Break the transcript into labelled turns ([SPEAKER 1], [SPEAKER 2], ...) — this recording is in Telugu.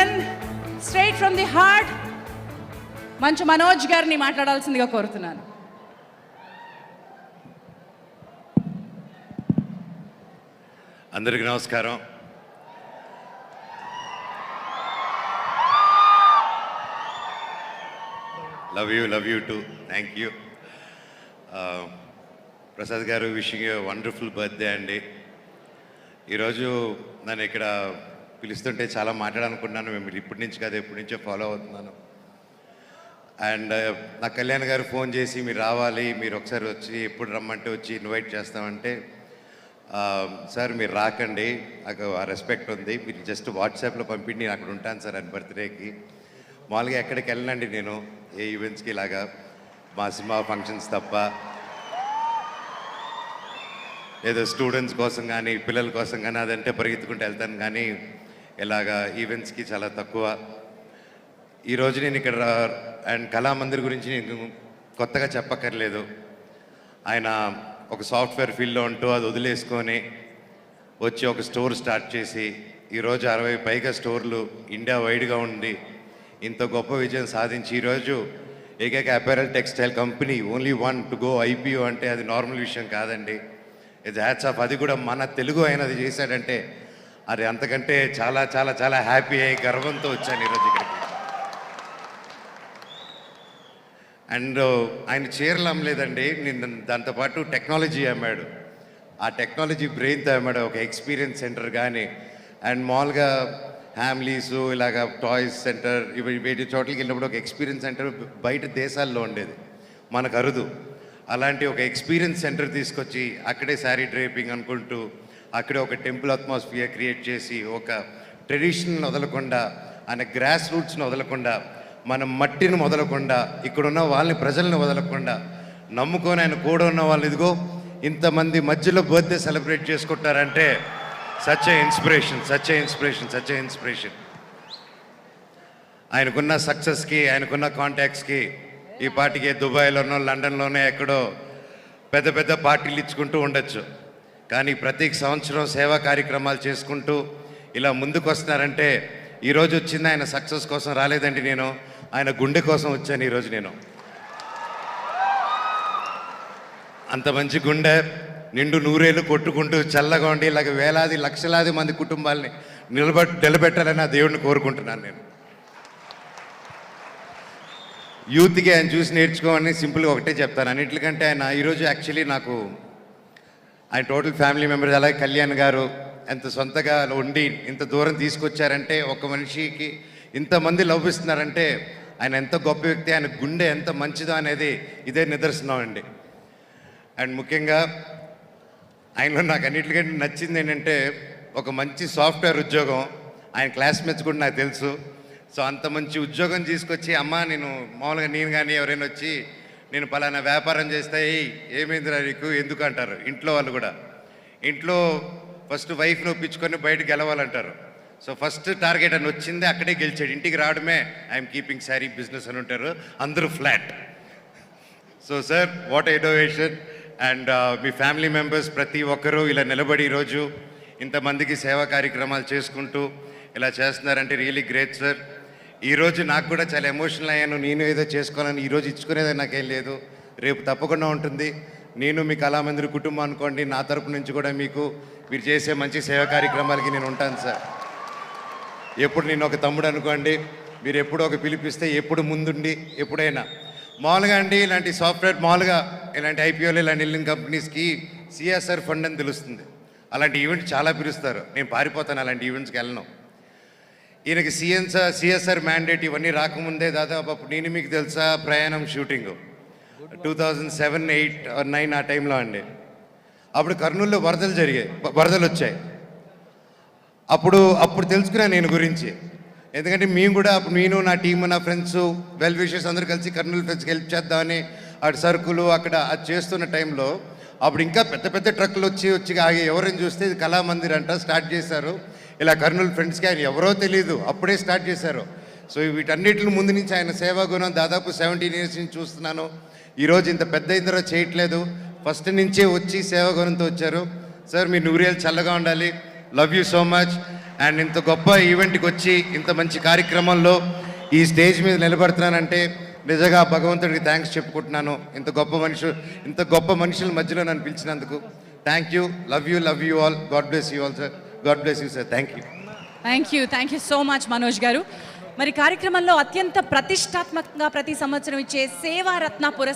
[SPEAKER 1] Gentlemen, straight from the heart Manchu Manoj గారిని మాట్లాడాల్సిందిగా కోరుతున్నాను.
[SPEAKER 2] అందరికీ నమస్కారం. Love you too thank you. Prasad garu, wishing you wonderful birthday అండి. ఈరోజు నన్ను ఇక్కడ పిలుస్తుంటే చాలా మాట్లాడాలనుకున్నాను. మేము ఇప్పటి నుంచి కాదు, ఎప్పటి నుంచో ఫాలో అవుతున్నాను. అండ్ నా కళ్యాణ్ గారు ఫోన్ చేసి మీరు రావాలి, మీరు ఒకసారి వచ్చి ఎప్పుడు రమ్మంటే వచ్చి ఇన్వైట్ చేస్తామంటే, సార్ మీరు రాకండి, నాకు ఆ రెస్పెక్ట్ ఉంది, మీరు జస్ట్ వాట్సాప్లో పంపిండి నేను అక్కడ ఉంటాను సార్ అని బర్త్డేకి. మామూలుగా ఎక్కడికి వెళ్ళనండి నేను, ఏ ఈవెంట్స్కి ఇలాగా మా సినిమా ఫంక్షన్స్ తప్ప. ఏదో స్టూడెంట్స్ కోసం కానీ పిల్లల కోసం కానీ అదంటే పరిగెత్తుకుంటూ వెళ్తాను, కానీ ఇలాగా ఈవెంట్స్కి చాలా తక్కువ. ఈరోజు నేను ఇక్కడ అండ్ కళామందిర్ గురించి నేను కొత్తగా చెప్పక్కర్లేదు. ఆయన ఒక సాఫ్ట్వేర్ ఫీల్డ్లో ఉంటూ అది వదిలేసుకొని వచ్చి ఒక స్టోర్ స్టార్ట్ చేసి ఈరోజు 60 పైగా స్టోర్లు ఇండియా వైడ్గా ఉండి ఇంత గొప్ప విజయం సాధించి ఈరోజు ఏకైక apparel textile company only one to go IPO అంటే అది నార్మల్ విషయం కాదండి. ఇది హ్యాట్స్ ఆఫ్. అది కూడా మన తెలుగు అయినది చేశాడంటే అది అంతకంటే చాలా చాలా చాలా హ్యాపీ అయ్యి గర్వంతో వచ్చాను ఈరోజు ఇక్కడికి. అండ్ ఆయన చీరలు అమ్మలేదండి, నేను దాంతోపాటు టెక్నాలజీ అమ్మాడు. ఆ టెక్నాలజీ బ్రెయిన్తో అమ్మాడు. ఒక ఎక్స్పీరియన్స్ సెంటర్ కానీ అండ్ మామూలుగా హ్యామ్లీసు ఇలాగ టాయ్స్ సెంటర్ వీటి చోట్లకి వెళ్ళినప్పుడు ఒక ఎక్స్పీరియన్స్ సెంటర్ బయట దేశాల్లో ఉండేది, మనకు అరుదు. అలాంటి ఒక ఎక్స్పీరియన్స్ సెంటర్ తీసుకొచ్చి అక్కడే శారీ డ్రేపింగ్ అనుకుంటూ అక్కడే ఒక టెంపుల్ అట్మాస్ఫియర్ క్రియేట్ చేసి ఒక ట్రెడిషన్ని వదలకుండా, ఆయన గ్రాస్ రూట్స్ని వదలకుండా, మన మట్టిని వదలకుండా, ఇక్కడున్న వాళ్ళని ప్రజల్ని వదలకుండా నమ్ముకొని ఆయన కూడా ఉన్న వాళ్ళు ఇదిగో ఇంతమంది మధ్యలో బర్త్డే సెలబ్రేట్ చేసుకుంటారంటే సచ్ ఏ ఇన్స్పిరేషన్. ఆయనకున్న సక్సెస్కి, ఆయనకున్న కాంటాక్ట్స్కి ఈ పార్టీకి దుబాయ్లోనో లండన్లోనే ఎక్కడో పెద్ద పెద్ద పార్టీలు ఇచ్చుకుంటూ ఉండొచ్చు, కానీ ప్రతి సంవత్సరం సేవా కార్యక్రమాలు చేసుకుంటూ ఇలా ముందుకు వస్తున్నారంటే ఈరోజు వచ్చింది ఆయన సక్సెస్ కోసం రాలేదండి, నేను ఆయన గుండె కోసం వచ్చాను ఈరోజు. నేను అంత మంచి గుండె నిండు నూరేళ్ళు కొట్టుకుంటూ చల్లగా ఉండి ఇలాగ వేలాది లక్షలాది మంది కుటుంబాలని నిలబెట్టాలని ఆ దేవుడిని కోరుకుంటున్నాను. నేను యూత్కి ఆయన చూసి నేర్చుకోమని సింపుల్గా ఒకటే చెప్తాను. అన్నింటికంటే ఆయన ఈరోజు యాక్చువల్లీ నాకు ఆయన టోటల్ ఫ్యామిలీ మెంబర్స్ అలాగే కళ్యాణ్ గారు ఎంత సొంతగా ఉండి ఇంత దూరం తీసుకొచ్చారంటే, ఒక మనిషికి ఇంతమంది లవ్ ఇస్తున్నారంటే ఆయన ఎంత గొప్ప వ్యక్తి, ఆయన గుండె ఎంత మంచిదో అనేది ఇదే నిదర్శనం అండి. అండ్ ముఖ్యంగా ఆయనలో నాకు అన్నిటికంటే నచ్చింది ఏంటంటే ఒక మంచి సాఫ్ట్వేర్ ఉద్యోగం. ఆయన క్లాస్మేట్స్ కూడా నాకు తెలుసు. సో అంత మంచి ఉద్యోగం తీసుకొచ్చి అమ్మ నేను మామూలుగా నేను కానీ ఎవరైనా వచ్చి నేను పలానా వ్యాపారం చేస్తే ఏమైందిరా నీకు ఎందుకు అంటారు ఇంట్లో వాళ్ళు కూడా. ఇంట్లో ఫస్ట్ వైఫ్ని ఒప్పించుకొని బయటకు గెలవాలంటారు. సో ఫస్ట్ టార్గెట్ అని వచ్చింది, అక్కడే గెలిచాడు. ఇంటికి రావడమే ఐఎమ్ కీపింగ్ శారీ బిజినెస్ అని ఉంటారు, అందరూ flat. So sir what innovation. And me family members ప్రతి ఒక్కరూ ఇలా నిలబడి ఈరోజు ఇంతమందికి సేవా కార్యక్రమాలు చేసుకుంటూ ఇలా చేస్తున్నారంటే రియలీ గ్రేట్ సార్. ఈరోజు నాకు కూడా చాలా ఎమోషనల్ అయ్యాను. నేను ఏదో చేసుకోవాలని ఈరోజు ఇచ్చుకునేది నాకేం లేదు, రేపు తప్పకుండా ఉంటుంది. నేను మీ కళామందిర్ కుటుంబం అనుకోండి, నా తరపు నుంచి కూడా మీకు మీరు చేసే మంచి సేవా కార్యక్రమాలకి నేను ఉంటాను సార్. ఎప్పుడు నేను ఒక తమ్ముడు అనుకోండి, మీరు ఎప్పుడు ఒక పిలిపిస్తే ఎప్పుడు ముందుండి ఎప్పుడైనా మామూలుగా అండి ఇలాంటి సాఫ్ట్వేర్ మామూలుగా ఇలాంటి IPOలు ఇలాంటి వెళ్ళిన కంపెనీస్కి CSR ఫండ్ అని తెలుస్తుంది. అలాంటి ఈవెంట్ చాలా పిలుస్తారు, నేను పారిపోతాను, అలాంటి ఈవెంట్స్కి వెళ్ళను. ఈయనకి CSR మ్యాండేట్ ఇవన్నీ రాకముందే దాదాపు అప్పుడు నేను మీకు తెలుసా ప్రయాణం షూటింగ్ 2007, 8 or 9 ఆ టైంలో అండి. అప్పుడు కర్నూలులో వరదలు వచ్చాయి. అప్పుడు తెలుసుకున్నాను నేను గురించి. ఎందుకంటే మేము కూడా అప్పుడు నేను నా టీము నా ఫ్రెండ్స్ వెల్ విషర్స్ అందరూ కలిసి కర్నూలు ఫ్రెండ్స్కి హెల్ప్ చేద్దామని అటు సరుకులు అక్కడ అది చేస్తున్న టైంలో అప్పుడు ఇంకా పెద్ద పెద్ద ట్రక్కులు వచ్చి ఆగి ఎవరైనా చూస్తే ఇది కళామందిర్ అంట స్టార్ట్ చేశారు. ఇలా కర్నూలు ఫ్రెండ్స్కి ఆయన ఎవరో తెలియదు, అప్పుడే స్టార్ట్ చేశారు. సో వీటన్నిటిని ముందు నుంచి ఆయన సేవా గుణం దాదాపు 17 years నుంచి చూస్తున్నాను. ఈరోజు ఇంత పెద్ద ఇద్దరు చేయట్లేదు, ఫస్ట్ నుంచే వచ్చి సేవా గుణంతో వచ్చారు. సార్ మీ నూరేళ్ళు చల్లగా ఉండాలి. Love you so much. And ఇంత గొప్ప ఈవెంట్కి వచ్చి ఇంత మంచి కార్యక్రమంలో ఈ స్టేజ్ మీద నిలబడుతున్నానంటే నిజంగా భగవంతుడికి థ్యాంక్స్ చెప్పుకుంటున్నాను. ఇంత గొప్ప మనుషుల మధ్యలో నన్ను పిలిచినందుకు thank you. Love you all. God bless you all sir. God bless you sir. Thank you
[SPEAKER 1] so much Manoj garu. మరి కార్యక్రమంలో అత్యంత ప్రతిష్టాత్మకంగా ప్రతి సంవత్సరం ఇచ్చే సేవారత్న పురస్కారం